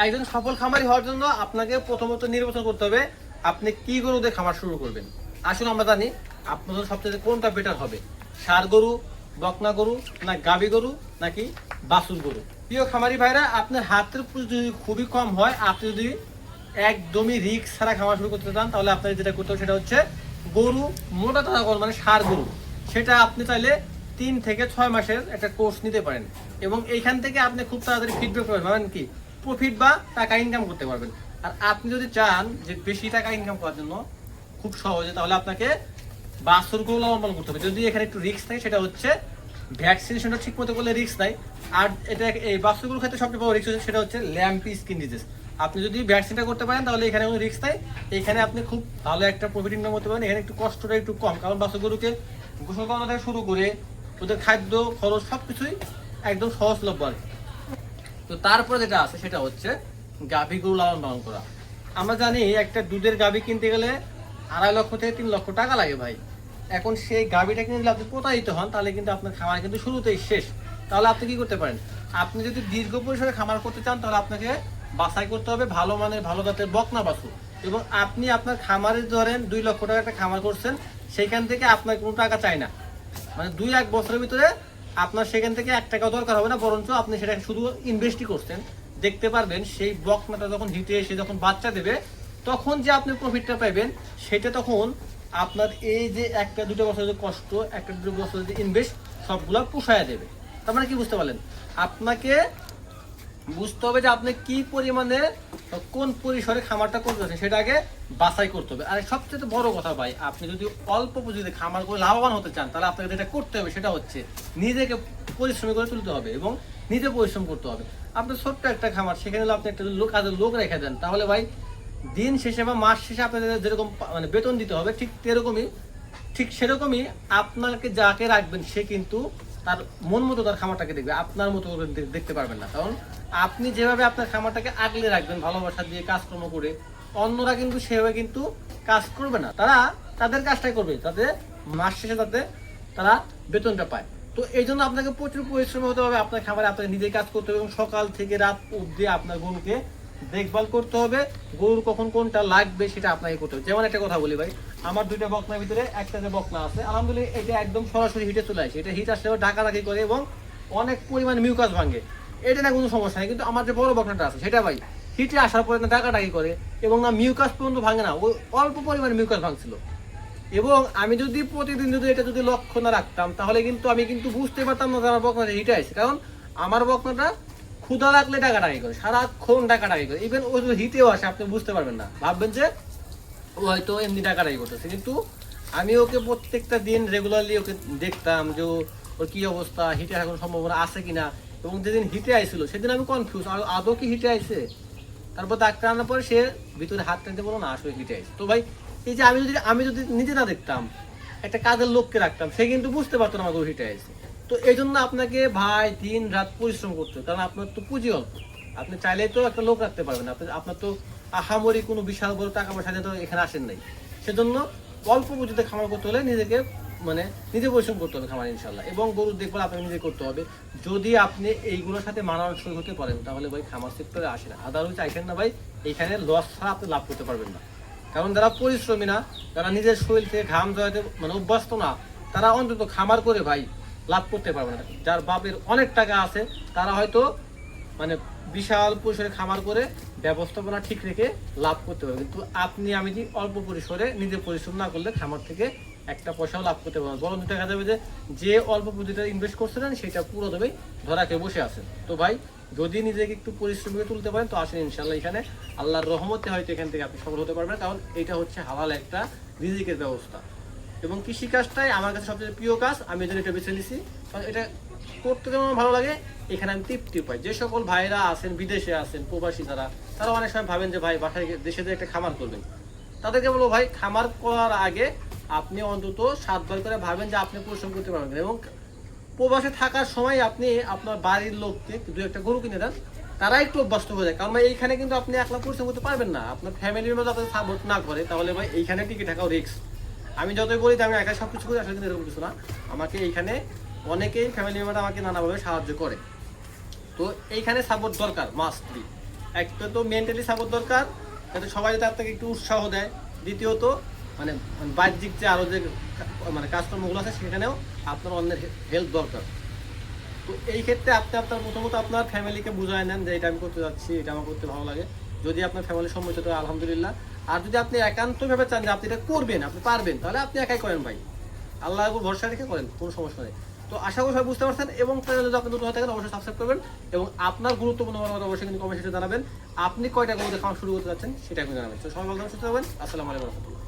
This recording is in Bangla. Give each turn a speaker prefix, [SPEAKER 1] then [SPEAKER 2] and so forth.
[SPEAKER 1] একজন সফল খামারি হওয়ার জন্য আপনাকে প্রথমত নির্বাচন করতে হবে আপনি কি গরু দিয়ে খামার শুরু করবেন। আসলে আমরা জানি আপনাদের সবচেয়ে কোনটা বেটার হবে, ষাঁড় গরু, বকনা গরু, না গাভী গরু, নাকি বাছুর গরু। প্রিয় খামারি ভাইরা, আপনার হাতের পুঁজি যদি খুবই কম হয়, আপনি যদি একদমই রিস্ক ছাড়া খামার শুরু করতে চান, তাহলে আপনাকে যেটা করতে হবে সেটা হচ্ছে গরু মোটা তাজা গরু, মানে ষাঁড় গরু। সেটা আপনি চাইলে 3 থেকে 6 মাসের একটা কোর্স নিতে পারেন এবং এইখান থেকে আপনি খুব তাড়াতাড়ি ফিডব্যাক পাবেন, মানে কি প্রফিট বা টাকা ইনকাম করতে পারবেন। আর আপনি যদি চান যে বেশি টাকা ইনকাম করার জন্য খুব সহজে, তাহলে আপনাকে বাছুর গরু লালন পালন করতে হবে। যদি এখানে একটু রিস্ক থাকে সেটা হচ্ছে ভ্যাকসিনেশনটা ঠিক মতো করলে রিস্ক নাই। আর এটা এই বাছুর গরুর ক্ষেত্রে সবচেয়ে বড় রিস্ক হচ্ছে সেটা হচ্ছে ল্যাম্পি স্কিন ডিজিজ। আপনি যদি ভ্যাকসিনটা করতে পারেন তাহলে এখানে কোনো রিস্ক নাই, এখানে আপনি খুব ভালো একটা প্রফিট ইনকাম করতে পারেন। এখানে একটু কষ্টটা একটু কম, কারণ বাছুর গরুকে গোসল করানো থেকে শুরু করে ওদের খাদ্য খরচ সবকিছুই একদম সহজলভ্য আর কি। তো তারপরে যেটা আছে সেটা হচ্ছে গাভী গরু লালন পালন করা। আমরা জানি একটা দুধের গাভী কিনতে গেলে 2.5 লক্ষ থেকে 3 লক্ষ টাকা লাগে ভাই। এখন সেই গাভীটা কিনে যদি আপনি প্রতারিত হন, তাহলে কিন্তু আপনার খামার কিন্তু শুরুতেই শেষ। তাহলে আপনি কি করতে পারেন, আপনি যদি দীর্ঘ পরিসরে খামার করতে চান, তাহলে আপনাকে বাছাই করতে হবে ভালো মানের ভালো জাতের বকনা বাছুর। এবং আপনি আপনার খামারে ধরেন 2 লক্ষ টাকা একটা খামার করছেন, সেইখান থেকে আপনার কোনো টাকা চাই না, মানে 2-1 বছরের ভিতরে আপনার সেখান থেকে 1 টাকাও দরকার হবে না, বরঞ্চ আপনি সেটা শুধু ইনভেস্টই করছেন। দেখতে পারবেন সেই বকনাটা যখন হিটে এসে যখন বাচ্চা দেবে, তখন যে আপনি প্রফিটটা পাবেন, সেটা তখন আপনার এই যে 1-2 বছরের কষ্ট, 1-2 বছরের যে ইনভেস্ট, সবগুলা পুষায় দেবে। তার মানে কি বুঝতে পারলেন, আপনাকে বুঝতে হবে যে আপনি কি পরিমাণে কোন পরিসরে খামারটা করতে চাচ্ছেন, সেটা আগে বাছাই করতে হবে। আর সবচেয়ে বড় কথা ভাই, আপনি যদি অল্প পুঁজিতে খামার করে লাভবান হতে চান, তাহলে আপনাকে যেটা করতে হবে সেটা হচ্ছে নিজেকে পরিশ্রম করে তুলতে হবে এবং নিজে পরিশ্রম করতে হবে। আপনার ছোট্ট একটা খামার, সেখানে আপনি একটা কাজের লোক রেখে দেন, তাহলে ভাই দিন শেষে বা মাস শেষে আপনাদের যেরকম মানে বেতন দিতে হবে, ঠিক সেরকমই আপনাকে যাকে রাখবেন সে কিন্তু তার মন মতো তার খামারটাকে দেখবে, আপনার মতো দেখতে পারবেন না। কারণ আপনি যেভাবে আপনার খামারটাকে আগলে রাখবেন ভালোবাসা দিয়ে কাজকর্ম করে, অন্যরা কিন্তু সেভাবে কিন্তু কাজ করবে না, তারা তাদের কাজটাই করবে, যাতে মাস শেষে যাতে তারা বেতনটা পায়। তো এই জন্য আপনাকে প্রচুর পরিশ্রম হতে হবে, আপনার খামারে আপনাকে নিজে কাজ করতে হবে এবং সকাল থেকে রাত অবধি আপনার গরুকে দেখভাল করতে হবে। গরুর কখন কোনটা লাগবে সেটা আপনাকে করতে হবে। যেমন একটা কথা বলি ভাই, আমার 2টা বকনার ভিতরে একটা যে বকনা আছে, আলহামদুলিল্লাহ এটা একদম সরাসরি হিটে চলে আসে। এটা হিট আসলে ডাকাডাকি করে এবং অনেক পরিমাণ মিউকাস ভাঙে, এটা না কোনো সমস্যা নেই। কিন্তু আমার যে বড় বকনাটা আছে সেটা ভাই হিটে আসার পরে না ডাকাডাকি করে এবং না মিউকাস পর্যন্ত ভাঙে না, ওই অল্প পরিমাণ মিউকাস ভাঙছিল। এবং আমি যদি প্রতিদিন যদি এটা যদি লক্ষ্য না রাখতাম, তাহলে কিন্তু আমি কিন্তু বুঝতে পারতাম না যে আমার বকনাটা হিটে আসে। কারণ আমার বকনাটা ক্ষুধা লাগলে ডাকাডাকি করে, সারাক্ষণ ডাকাডাকি করে, ইভেন ও যদি হিটেও আসে আপনি বুঝতে পারবেন না, ভাববেন যে ও হয়তো এমনি ডাকাডাকি করতেছে। কিন্তু আমি ওকে প্রত্যেকটা দিন রেগুলারলি ওকে দেখতাম যে ওর কি অবস্থা, হিটে আসার কোনো সম্ভাবনা আছে কিনা। এবং যেদিন হিটে আইছিল সেদিন আমি কনফিউজ, আদৌ কি হিটে আইছে। তারপর ডাক্তার আনার পরে সে ভিতরে হাত টানতে বলো না, আসলে হিটে আইছে। তো ভাই এই যে আমি যদি নিজে না দেখতাম, একটা কাজের লোককে রাখতাম, সে কিন্তু বুঝতে পারতো না আমার গরু হিটে আইছে। তো এই জন্য আপনাকে ভাই দিন রাত পরিশ্রম করতে হবে, কারণ আপনার তো পুঁজি অল্প। আপনি চাইলেই তো একটা লোক রাখতে পারবেন, আপনার তো আহামরি কোনো বিশাল বড় টাকা পয়সা দিয়ে তো এখানে আসেন নাই। সেজন্য অল্প পুঁজিতে খামার করতে হলে নিজেকে মানে নিজে পরিশ্রম করতে হবে খামার ইনশাল্লাহ, এবং গরুর দেখভাল আপনাকে নিজে করতে হবে। যদি আপনি এইগুলোর সাথে মানানসই হতে পারেন, তাহলে ভাই খামার সেক্টরে আসেন। আদারওয়াইজ চাইছেন না ভাই, এইখানে লস ছাড়া আপনি লাভ করতে পারবেন না। কারণ যারা পরিশ্রমী না, যারা নিজের শরীর থেকে ঘাম জড়াতে মানে অভ্যস্ত না, তারা অন্তত খামার করে ভাই লাভ করতে পারবে না। যার বাপের অনেক টাকা আছে তারা হয়তো মানে বিশাল পরিসরে খামার করে ব্যবস্থাপনা ঠিক রেখে লাভ করতে পারবে। কিন্তু আপনি আমি যে অল্প পরিসরে নিজে পরিশ্রম না করলে খামার থেকে একটা পয়সাও লাভ করতে পারবেন, বরং দেখা যাবে যে অল্প পুঁজিটা ইনভেস্ট করছিলেন সেটা পুরো দেবে ধরা খেয়ে বসে আছেন। তো ভাই যদি নিজেকে একটু পরিশ্রম করে তুলতে পারেন, তো আসেন ইনশাল্লাহ এখানে আল্লাহর রহমতে হয়তো এখান থেকে আপনি সফল হতে পারবেন। কারণ এটা হচ্ছে হালাল একটা রিজিকের ব্যবস্থা এবং কৃষিকাজটাই আমার কাছে সবচেয়ে প্রিয় কাজ। আমি যদি এটা বেছে নিছি, কারণ এটা করতে যেমন ভালো লাগে, এখানে আমি তৃপ্তি পাই। যে সকল ভাইরা আছেন বিদেশে আছেন প্রবাসী, তারা অনেক সময় ভাবেন যে ভাই বাসায় দেশে যে একটা খামার করবেন, তাদেরকে বলবো ভাই খামার করার আগে আপনি অন্তত 7 বার করে ভাবেন যে আপনি পরিশ্রম করতে পারবেন। এবং প্রবাসে থাকার সময় আপনি আপনার বাড়ির লোককে 2-1টা গরু কিনে দেন, তারা একটু অভ্যস্ত হয়ে যায়। কারণ ভাই এইখানে কিন্তু আপনি একলা পরিশ্রম করতে পারবেন না, আপনার ফ্যামিলির মধ্যে আপনাকে সাপোর্ট না করে, তাহলে ভাই এইখানে টিকে থাকাও রিস্ক। আমি যতই বলি যে আমি একা সবকিছু করি, আসলে কিন্তু এরকম কিছু না। আমাকে এইখানে অনেকেই ফ্যামিলি মেম্বার আমাকে নানাভাবে সাহায্য করে। তো এইখানে সাপোর্ট দরকার মাস্ট বি। একটা তো মেন্টালি সাপোর্ট দরকার, যাতে সবাই যাতে আপনাকে একটু উৎসাহ দেয়। দ্বিতীয়ত মানে বাহ্যিক যে আরো যে মানে কাজকর্মগুলো আছে সেখানেও আপনার অন্যের হেল্প দরকার। তো এই ক্ষেত্রে আপনি আপনার প্রথমত আপনার ফ্যামিলিকে বুঝায় নেন যে এটা আমি করতে যাচ্ছি, এটা আমার করতে ভালো লাগে। যদি আপনার ফ্যামিলির সম্মত হয় আলহামদুলিল্লাহ। আর যদি আপনি একান্তভাবে চান যে আপনি এটা করবেন, আপনি পারবেন, তাহলে আপনি একাই করেন ভাই, আল্লাহর উপর ভরসা রেখে করেন, কোনো সমস্যা নেই। তো আশা করি সবাই বুঝতে পারছেন, এবং চ্যানেলে যদি আপনি নতুন হয়ে থাকেন অবশ্যই সাবস্ক্রাইব করবেন, এবং আপনার গুরুত্বপূর্ণ মতামত অবশ্যই কিন্তু কমেন্ট সেকশনে জানাবেন। আপনি কয়টা গরু খাওয়া শুরু করতে যাচ্ছেন সেটা আপনি জানাবেন। তো সবাই ভালো থাকবেন, সুস্থ থাকবেন। আসসালামু আলাইকুম।